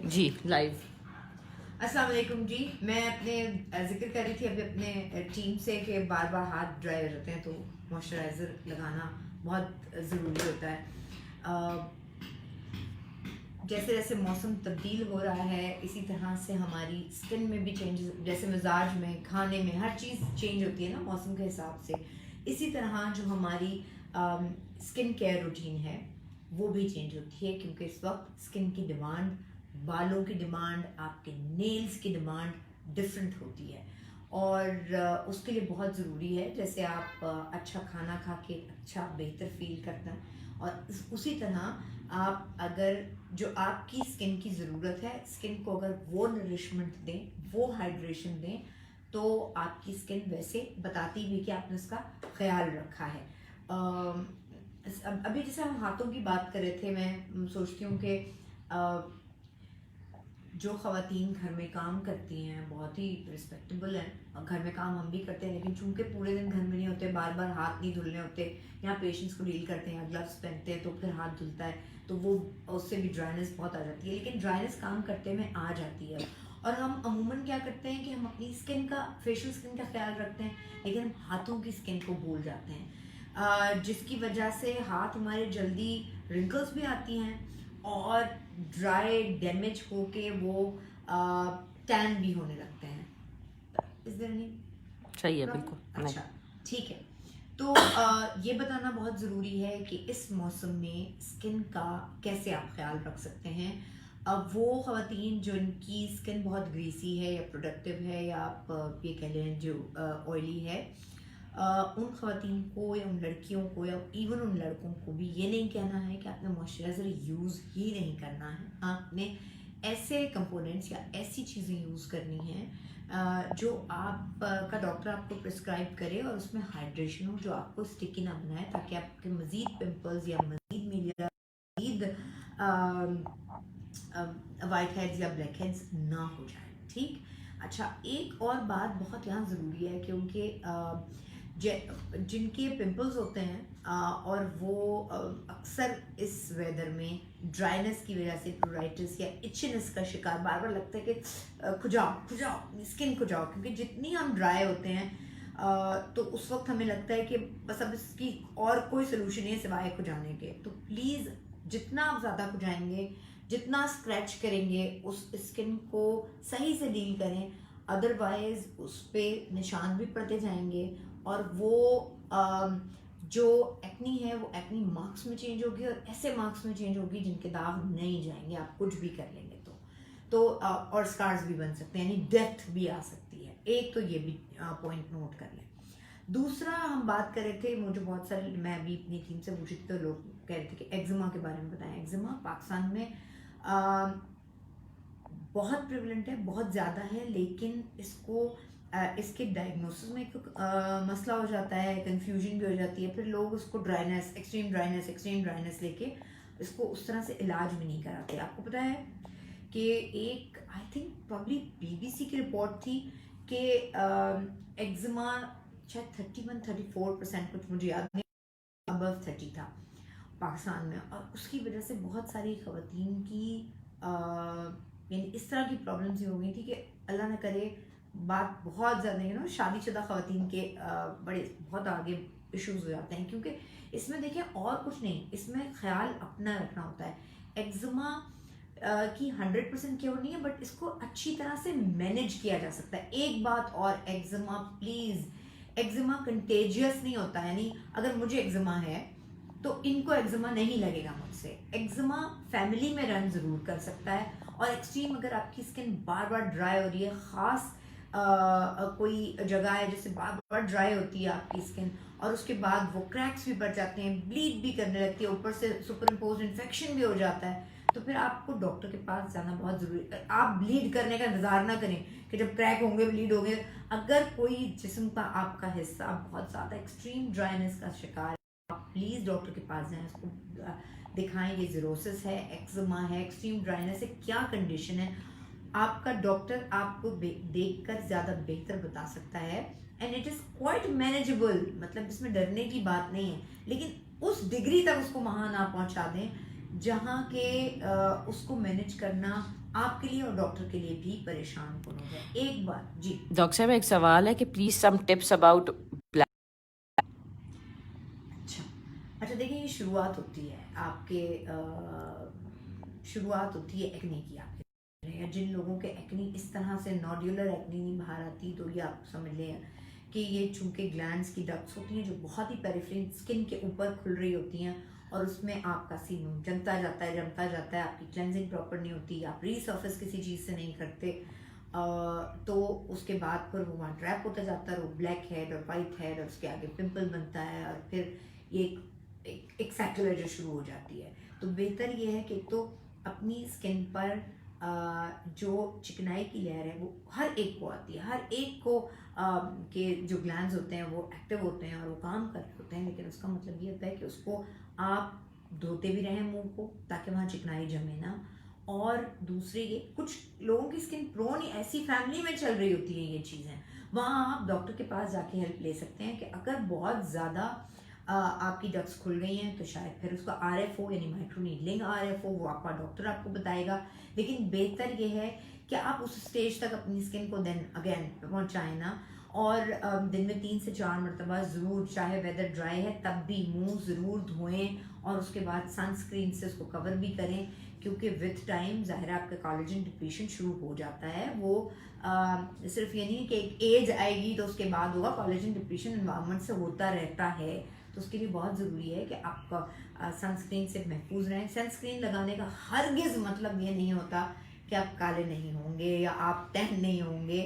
जी live. अस्सलाम वालेकुम जी। मैं अपने जिक्र कर रही थी अभी अपने टीम से कि बार बार हाथ ड्राई हो जाते हैं तो मॉइस्चराइज़र लगाना बहुत ज़रूरी होता है। जैसे जैसे मौसम तब्दील हो रहा है इसी तरह से हमारी स्किन में भी चेंजेस, जैसे मिजाज में, खाने में, हर चीज़ चेंज होती है ना मौसम के हिसाब से। इसी तरह जो हमारी स्किन केयर रूटीन है वो भी चेंज होती है, क्योंकि इस वक्त स्किन की डिमांड, बालों की डिमांड, आपके नेल्स की डिमांड डिफरेंट होती है। और उसके लिए बहुत ज़रूरी है, जैसे आप अच्छा खाना खा के अच्छा बेहतर फील करते हैं, और उसी तरह आप अगर जो आपकी स्किन की ज़रूरत है, स्किन को अगर वो नरिशमेंट दें, वो हाइड्रेशन दें, तो आपकी स्किन वैसे बताती भी कि आपने उसका ख्याल रखा है। अभी जैसे हम हाथों की बात कर रहे थे, मैं सोचती हूँ कि जो ख़वातीन घर में काम करती हैं बहुत ही रिस्पेक्टेबल हैं। घर में काम हम भी करते हैं, लेकिन चूंकि पूरे दिन घर में नहीं होते, बार बार हाथ नहीं धुलने होते, या पेशेंट्स को डील करते हैं, ग्लव्स पहनते हैं तो फिर हाथ धुलता है, तो वो उससे भी ड्राइनेस बहुत आ जाती है। लेकिन ड्राइनेस काम करते में आ जाती है, और हम अमूमन क्या करते हैं कि हम अपनी स्किन का, फेशियल स्किन का ख्याल रखते हैं, लेकिन हम हाथों की स्किन को भूल जाते हैं, जिसकी वजह से हाथ हमारे जल्दी रिंकल्स भी आती हैं, और ड्राई डैमेज होके वो टैन भी होने लगते हैं। इज देयर एनी सही है, प्रॉब्लम? बिल्कुल। अच्छा, ठीक है। तो ये बताना बहुत ज़रूरी है कि इस मौसम में स्किन का कैसे आप ख्याल रख सकते हैं। अब वो ख़वातीन जिनकी स्किन बहुत ग्रीसी है या प्रोडक्टिव है, या आप ये कह लें जो ऑयली है, उन ख़वातीन को या उन लड़कियों को या इवन उन लड़कों को भी ये नहीं कहना है कि आपने मॉइस्चराइज़र यूज़ ही नहीं करना है। आपने ऐसे कंपोनेंट्स या ऐसी चीज़ें यूज़ करनी हैं जो आप का डॉक्टर आपको प्रिस्क्राइब करे, और उसमें हाइड्रेशन हो, जो आपको स्टिकी ना बनाए, ताकि आपके मज़ीद पिंपल्स या मज़ीद मीलिया, मज़ीद वाइट हेड्स या ब्लैक हेड्स ना हो जाए। ठीक। अच्छा, एक और बात बहुत यहाँ ज़रूरी है, क्योंकि जिनके पिंपल्स होते हैं और वो अक्सर इस वेदर में ड्राइनेस की वजह से प्रोराइटिस या इचनेस का शिकार, बार बार लगता है कि खुजाओ खुजाओ, स्किन खुजाओ, क्योंकि जितनी हम ड्राई होते हैं तो उस वक्त हमें लगता है कि बस अब इसकी और कोई सोल्यूशन नहीं है सिवाय खुजाने के। तो प्लीज़ जितना आप ज़्यादा खुजाएंगे, जितना स्क्रैच करेंगे, उस स्किन को सही से डील करें, अदरवाइज उस पर निशान भी पड़ते जाएंगे, और वो जो एक्नी है वो एक्नी मार्क्स में चेंज होगी, और ऐसे मार्क्स में चेंज होगी जिनके दाग नहीं जाएंगे आप कुछ भी कर लेंगे तो और स्कार्स भी बन सकते हैं, यानी डेथ भी आ सकती है। एक तो ये भी पॉइंट नोट कर लें। दूसरा, हम बात कर रहे थे, मुझे बहुत सारे, मैं अभी अपनी टीम से पूछी थी तो लोग कह रहे थे कि एक्जिमा के बारे में बताएं। एक्जिमा पाकिस्तान में बहुत प्रिवलेंट है, बहुत ज़्यादा है, लेकिन इसको इसके डायग्नोसिस में एक मसला हो जाता है, कंफ्यूजन भी हो जाती है, फिर लोग उसको एक्सट्रीम ड्राइनेस लेके इसको उस तरह से इलाज भी नहीं कराते। आपको पता है कि एक, आई थिंक प्रॉब्ली BBC की रिपोर्ट थी कि एक्जिमा शायद 31-34% कुछ, मुझे याद नहीं, अबव 30 था पाकिस्तान में, और उसकी वजह से बहुत सारी ख़वातीन की यानी इस तरह की प्रॉब्लम्स ही हो गई थी कि अल्लाह न करे बात बहुत ज़्यादा शादीशुदा ख़वातीन के बड़े बहुत आगे इश्यूज हो जाते हैं, क्योंकि इसमें देखिए और कुछ नहीं, इसमें ख्याल अपना रखना होता है। एक्जिमा की 100% क्योर नहीं है, बट इसको अच्छी तरह से मैनेज किया जा सकता है। एक बात और, एक्जिमा प्लीज़, एक्जिमा कंटेजियस नहीं होता, यानी अगर मुझे एक्जिमा है तो इनको एक्जिमा नहीं लगेगा मुझसे। एक्जिमा फैमिली में रन ज़रूर कर सकता है, और एक्सट्रीम अगर आपकी स्किन बार बार ड्राई हो रही है, ख़ास कोई जगह है जैसे बार बार ड्राई होती है आपकी स्किन, और उसके बाद वो क्रैक्स भी बढ़ जाते हैं, ब्लीड भी करने लगती है, ऊपर से सुपर इम्पोज इन्फेक्शन भी हो जाता है, तो फिर आपको डॉक्टर के पास जाना बहुत ज़रूरी है। आप ब्लीड करने का इंतज़ार ना करें कि जब क्रैक होंगे ब्लीड होंगे। अगर कोई जिस्म का आपका हिस्सा बहुत ज़्यादा एक्सट्रीम ड्राइनेस का शिकार है, आप प्लीज़ डॉक्टर के पास जाएं, उसको दिखाएं, ये ज़िरोसिस है, एक्जिमा है, एक्सट्रीम ड्राइनेस है, क्या कंडीशन है। आपका डॉक्टर आपको देखकर ज़्यादा बेहतर बता सकता है, and it is quite manageable, मतलब इसमें डरने की बात नहीं है, लेकिन उस डिग्री तक उसको वहाँ ना पहुँचा दें जहाँ के उसको मैनेज करना आपके लिए और डॉक्टर के लिए भी परेशान कौन हो जाए। एक बार जी डॉक्टर साहब एक सवाल है कि प्लीज सम टिप्स अबाउट। अच्छा देखिए, ये शुरुआत होती है आपके शुरुआत होती है एक्ने की आपके, या जिन लोगों के एक्नी इस तरह से नॉड्यूलर एक्नी नहीं बाहर आती, तो ये आप समझ लें कि ये चूंकि ग्लैंड्स की डक्ट्स होती हैं जो बहुत ही पेरिफेरल स्किन के ऊपर खुल रही होती हैं, और उसमें आपका सीनम जमता जाता है, आपकी क्लेंजिंग प्रॉपर नहीं होती, आप रीसर्फेस किसी चीज़ से नहीं करते, तो उसके बाद फिर वो वहाँ ट्रैप होता जाता है, वो ब्लैक हेड और वाइट हेड, और उसके आगे पिंपल बनता है, और फिर ये एक साइकिल है जो शुरू हो जाती है। तो बेहतर ये है कि तो अपनी स्किन पर जो चिकनाई की लेयर है वो हर एक को आती है, हर एक को के जो ग्लैंड्स होते हैं वो एक्टिव होते हैं और वो काम कर रहे होते हैं, लेकिन उसका मतलब ये होता है कि उसको आप धोते भी रहें मुंह को, ताकि वहाँ चिकनाई जमे ना। और दूसरे ये कुछ लोगों की स्किन प्रोन ऐसी फैमिली में चल रही होती है ये चीज़ें, वहाँ आप डॉक्टर के पास जाके हेल्प ले सकते हैं कि अगर बहुत ज़्यादा आपकी डक्ट्स खुल गई हैं तो शायद फिर उसका RFO यानी माइक्रो नीडलिंग RFO वो आपका डॉक्टर आपको बताएगा। लेकिन बेहतर ये है कि आप उस स्टेज तक अपनी स्किन को देन अगेन पहुँचाएँ ना, और दिन में 3 से 4 मरतबा ज़रूर, चाहे वेदर ड्राई है तब भी मुंह ज़रूर धोएं, और उसके बाद सनस्क्रीन से उसको कवर भी करें, क्योंकि विथ टाइम ज़ाहिर है आपका कोलेजन डिप्लीशन शुरू हो जाता है। वो सिर्फ ये नहीं कि एक एज आएगी तो उसके बाद होगा, कोलेजन डिप्लीशन एनवायरनमेंट से होता रहता है, तो उसके लिए बहुत ज़रूरी है कि आपका सनस्क्रीन से महफूज रहें। सनस्क्रीन लगाने का हरगिज़ मतलब ये नहीं होता कि आप काले नहीं होंगे या आप टैन नहीं होंगे।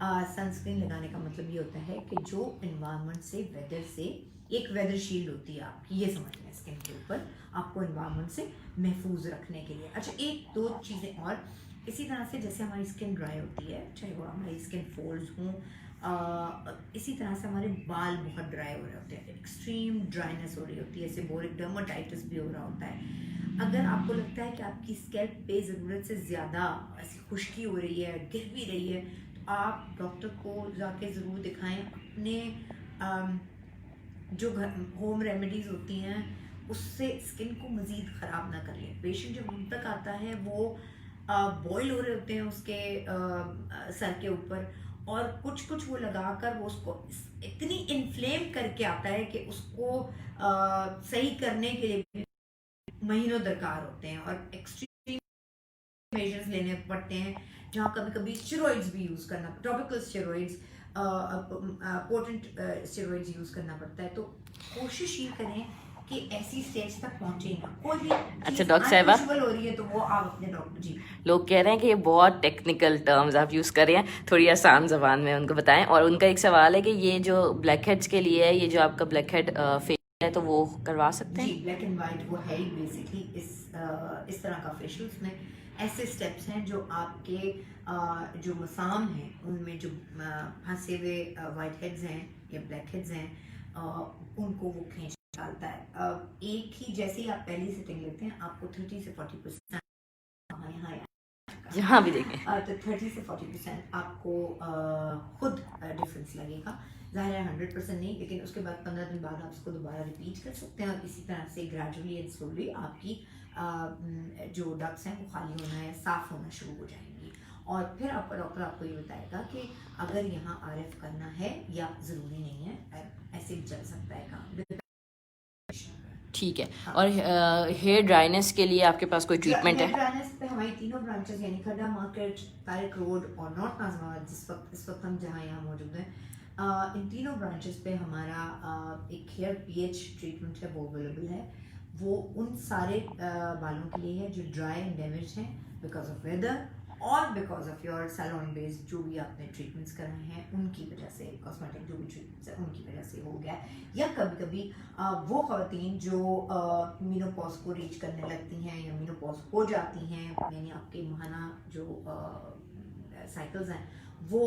सनस्क्रीन लगाने का मतलब ये होता है कि जो एनवायरनमेंट से, वेदर से, एक वेदर शील्ड होती है आपकी, ये समझ लें स्किन के ऊपर, आपको एनवायरनमेंट से महफूज रखने के लिए। अच्छा एक दो चीज़ें और, इसी तरह से जैसे हमारी स्किन ड्राई होती है, चाहे वो हमारी स्किन फोल्ड्स हों, इसी तरह से हमारे बाल बहुत ड्राई हो रहे होते हैं, एक्सट्रीम ड्राइनेस हो रही होती है, सेबोरिक डर्माटाइटिस भी हो रहा होता है। अगर आपको लगता है कि आपकी स्कैल्प पे ज़रूरत से ज़्यादा ऐसी खुश्की हो रही है, गिर भी रही है, तो आप डॉक्टर को जाके ज़रूर दिखाएं। अपने जो घर होम रेमेडीज़ होती हैं उससे स्किन को मज़ीद ख़राब ना कर लें। पेशेंट जब हम तक आता है वो बॉयल हो रहे होते हैं उसके सर के ऊपर, और कुछ वो लगाकर वो उसको इतनी इन्फ्लेम करके आता है कि उसको सही करने के लिए भी महीनों दरकार होते हैं, और एक्सट्रीम मेजर्स लेने पड़ते हैं, जहाँ कभी कभी स्टेरॉइड्स भी यूज़ करना, topical steroids, potent steroids use करना पड़ता है। तो कोशिश ये करें कि ऐसी स्टेज तक पहुंचे ना, कोई भी अच्छा डॉक्टर साहिबा, हो रही है तो वो आप अपने डॉक्टर जी। लोग कह रहे हैं कि ये बहुत टेक्निकल टर्म्स आप यूज़ कर रहे हैं, थोड़ी आसान ज़बान में उनको बताएं। और उनका एक सवाल है कि ये जो ब्लैक हेड्स के लिए है, ये जो आपका ब्लैक हेड फेस है तो वो करवा सकते हैं? जी ब्लैक एंड वाइट वो है ही बेसिकली इस तरह का फेशियल। उसमें ऐसे स्टेप्स हैं जो आपके जो मसाम हैं उनमें जो फंसे हुए वाइट हेड्स हैं या ब्लैक हेड्स हैं, उनको वो खींच निकालता है। एक ही जैसे ही आप पहली सिटिंग लेते हैं आपको 30 से 40% जहाँ भी देखें तो 30 से 40% आपको खुद डिफरेंस लगेगा। ज़ाहिर है 100% नहीं, लेकिन उसके बाद 15 दिन बाद आप उसको दोबारा रिपीट कर सकते हैं, और इसी तरह से ग्रेजुअली एंड स्लोली आपकी जो डक्ट्स हैं वो खाली होना है, साफ़ होना शुरू हो जाएंगी। और फिर आपका डॉक्टर आपको ये बताएगा कि अगर यहाँ RF करना है या ज़रूरी नहीं है, ऐसे भी चल सकता है काम। ठीक है। और हेयर ड्राइनेस के लिए आपके पास कोई ट्रीटमेंट है? हेयर ड्राइनेस पे हमारी तीनों ब्रांचेस यानी खड्डा मार्केट, तारिक रोड और नॉर्थ नाजमाबाद, इस वक्त हम जहाँ यहाँ मौजूद हैं, इन तीनों ब्रांचेस पे हमारा एक हेयर pH ट्रीटमेंट है वो अवेलेबल है। वो उन सारे बालों के लिए है जो ड्राई एंड डैमेज हैं बिकॉज ऑफ वेदर और because of your salon based जो भी आपने ट्रीटमेंट्स कराए हैं उनकी वजह से, कॉस्मेटिक जो भी ट्रीटमेंट्स हैं उनकी वजह से हो गया है। या कभी कभी वो ख़वातीन जो मीनोपॉज को रीच करने लगती हैं या मीनोपॉज हो जाती हैं, यानी आपके माहाना जो साइकिल्स हैं वो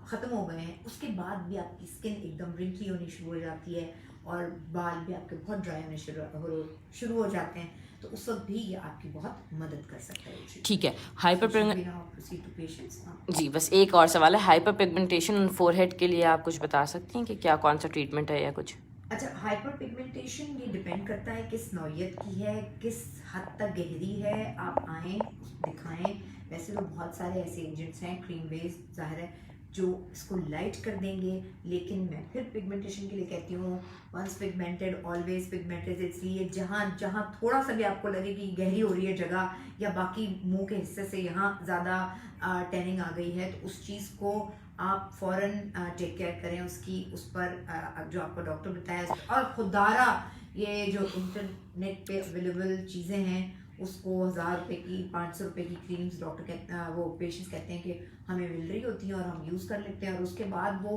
ख़त्म हो गए हैं, उसके बाद भी आपकी स्किन एकदम रिंकली होनी शुरू हो जाती है और बाल भी आपके बहुत ड्राई होने शुरू हो जाते हैं, तो उस वक्त भी ये आपकी बहुत मदद कर सकता है। ठीक है। हाइपर जी बस एक और सवाल है, हाइपर पिगमेंटेशन फोरहेड के लिए आप कुछ बता सकती हैं कि क्या कौन सा ट्रीटमेंट है या कुछ? अच्छा, हाइपर पिगमेंटेशन ये डिपेंड करता है किस नौइयत की है, किस हद तक गहरी है। आप आएँ, दिखाएं। वैसे तो बहुत सारे ऐसे एजेंट्स हैं क्रीम बेस्ड, ज़ाहिर है, जो इसको लाइट कर देंगे, लेकिन मैं फिर पिगमेंटेशन के लिए कहती हूँ वंस पिगमेंटेड ऑलवेज पिगमेंटेड। इसलिए जहाँ जहाँ थोड़ा सा भी आपको लगे कि गहरी हो रही है जगह, या बाकी मुंह के हिस्से से यहाँ ज़्यादा टैनिंग आ गई है, तो उस चीज़ को आप फ़ौरन टेक केयर करें उसकी, उस पर जो आपको डॉक्टर बताया। और खुदारा ये जो इंटरनेट पे अवेलेबल चीज़ें हैं, उसको 1000 रुपये की, 500 रुपये की क्रीम्स डॉक्टर कहते, वो पेशेंट्स कहते हैं कि हमें मिल रही होती हैं और हम यूज़ कर लेते हैं, और उसके बाद वो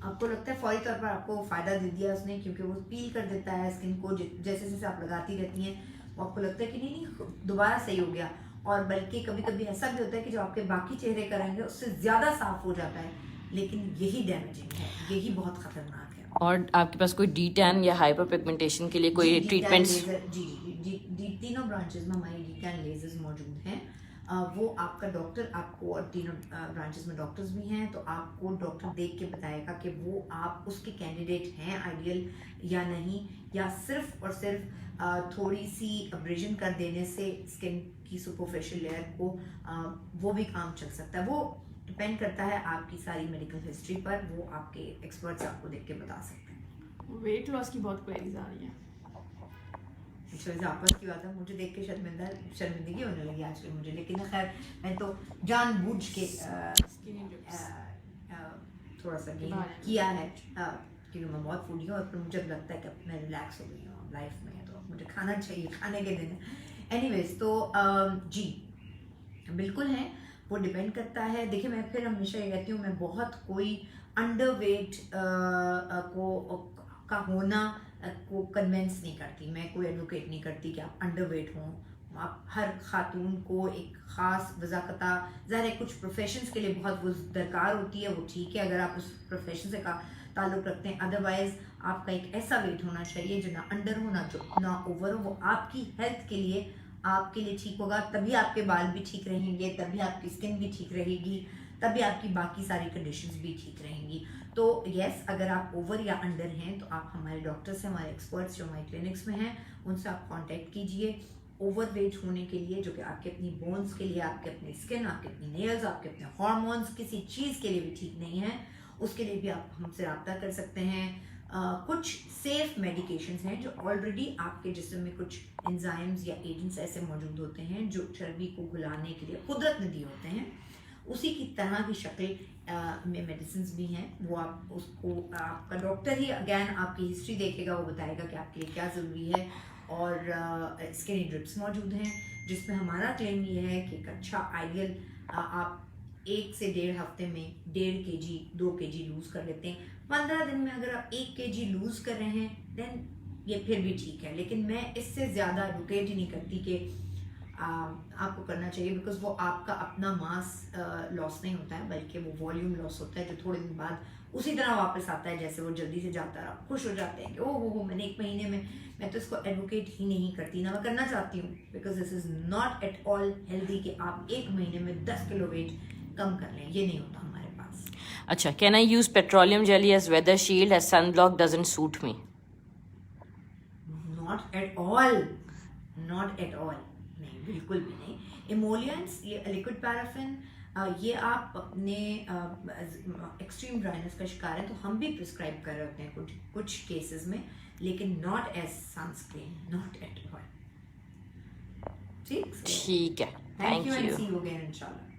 आपको लगता है फौरी तौर पर आपको फ़ायदा दे दिया उसने, क्योंकि वो पील कर देता है स्किन को। जैसे जैसे आप लगाती रहती हैं, वो आपको लगता है कि नहीं नहीं दोबारा सही हो गया। और बल्कि कभी कभी ऐसा भी होता है कि जो आपके बाकी चेहरे का रंग है उससे ज़्यादा साफ हो जाता है, लेकिन यही डैमेजिंग है, यही बहुत ख़तरनाक है। और आपके पास कोई डी टैन या हाइपर पिगमेंटेशन के लिए कोई ट्रीटमेंट्स? जी, तीनों ब्रांचेस में हमारी डी टैन लेजर्स मौजूद हैं। वो आपका डॉक्टर आपको, और तीनों ब्रांचेस में डॉक्टर्स भी हैं, तो आपको डॉक्टर देख के बताएगा कि वो आप उसके कैंडिडेट हैं आइडियल या नहीं, या सिर्फ और सिर्फ थोड़ी सी अब्रेजन कर देने से स्किन की सुपरफिशियल लेयर को वो भी काम चल सकता है। वो डिपेंड करता है आपकी सारी मेडिकल हिस्ट्री पर, वो आपके एक्सपर्ट्स आपको देख के बता सकते हैं। वेट लॉस की बहुत क्वेरीज आ रही है। अच्छा, आपस की बात है, मुझे देख के शर्मिंदगी होने लगी आजकल मुझे, लेकिन खैर मैं तो जानबूझ के थोड़ा सा गेन किया है, क्योंकि मैं बहुत फूडी हूँ और फिर मुझे लगता है कि मैं रिलैक्स हो गई हूँ लाइफ में, तो मुझे खाना चाहिए, खाने के दिन। एनीवेज, तो जी बिल्कुल है, वो डिपेंड करता है। देखिए, मैं फिर हमेशा ये कहती हूँ, मैं बहुत कोई अंडरवेट का होना को कन्विंस नहीं करती, मैं कोई एडवोकेट नहीं करती कि आप अंडरवेट हों। आप हर खातून को एक ख़ास वज़ाक़ता, ज़ाहिर है कुछ प्रोफेशंस के लिए बहुत वो दरकार होती है, वो ठीक है अगर आप उस प्रोफेशन से का ताल्लुक़ रखते हैं। अदरवाइज़ आपका एक ऐसा वेट होना चाहिए जो ना अंडर हो ना ओवर हो। वो आपकी हेल्थ के लिए, आपके लिए ठीक होगा, तभी आपके बाल भी ठीक रहेंगे, तभी आपकी स्किन भी ठीक रहेगी, तभी आपकी बाकी सारी कंडीशंस भी ठीक रहेंगी। तो यस, अगर आप ओवर या अंडर हैं तो आप हमारे डॉक्टर से, हमारे एक्सपर्ट्स जो हमारे क्लिनिक्स में हैं, उनसे आप कांटेक्ट कीजिए। ओवर वेट होने के लिए, जो कि आपके अपनी बोन्स के लिए, आपके अपनी स्किन, आपके अपनी नेल्स, आपके अपने हार्मोन्स, किसी चीज़ के लिए भी ठीक नहीं है, उसके लिए भी आप हमसे रब्ता कर सकते हैं। कुछ सेफ मेडिकेशंस हैं जो ऑलरेडी आपके जिस्म में कुछ एंजाइम्स या एजेंट्स ऐसे मौजूद होते हैं जो चर्बी को घुलाने के लिए कुदरत ने दिए होते हैं, उसी की तरह की शक्ल में मेडिसिन भी हैं। वो आप उसको, आपका डॉक्टर ही अगैन आपकी हिस्ट्री देखेगा, वो बताएगा कि आपके लिए क्या ज़रूरी है। और स्किन ड्रिप्स मौजूद हैं, जिसमें हमारा क्लेम ये है कि एक अच्छा आइडियल आप 1 से 1.5 हफ्ते में 1.5 kg 2 kg लूज़ कर लेते हैं। 15 दिन में अगर आप 1 kg लूज़ कर रहे हैं देन ये फिर भी ठीक है, लेकिन मैं इससे ज़्यादा एडवोकेट ही नहीं करती कि आपको करना चाहिए, बिकॉज वो आपका अपना मास लॉस नहीं होता है, बल्कि वो वॉल्यूम लॉस होता है, जो थोड़े दिन बाद उसी तरह वापस आता है जैसे वो जल्दी से जाता है। आप खुश हो जाते हैं कि ओह हो मैंने 1 महीने में, मैं तो इसको एडवोकेट ही नहीं करती, ना मैं करना चाहती हूँ, because this is not at all healthy कि आप 1 महीने में 10 किलो वेट कम कर लें, ये नहीं होता हमारे पास। अच्छा, can I use petroleum jelly as weather shield as sunblock doesn't suit me? Not at all, not at all, नहीं, बिल्कुल भी नहीं। इमोलियंट्स, ये लिक्विड पैराफिन, ये आप अपने एक्सट्रीम ड्राइनेस का शिकार है तो हम भी प्रिस्क्राइब कर रहे होते हैं कुछ केसेस में, लेकिन not as sunscreen, not at all. ठीक है, thank you and see you again इंशाल्लाह।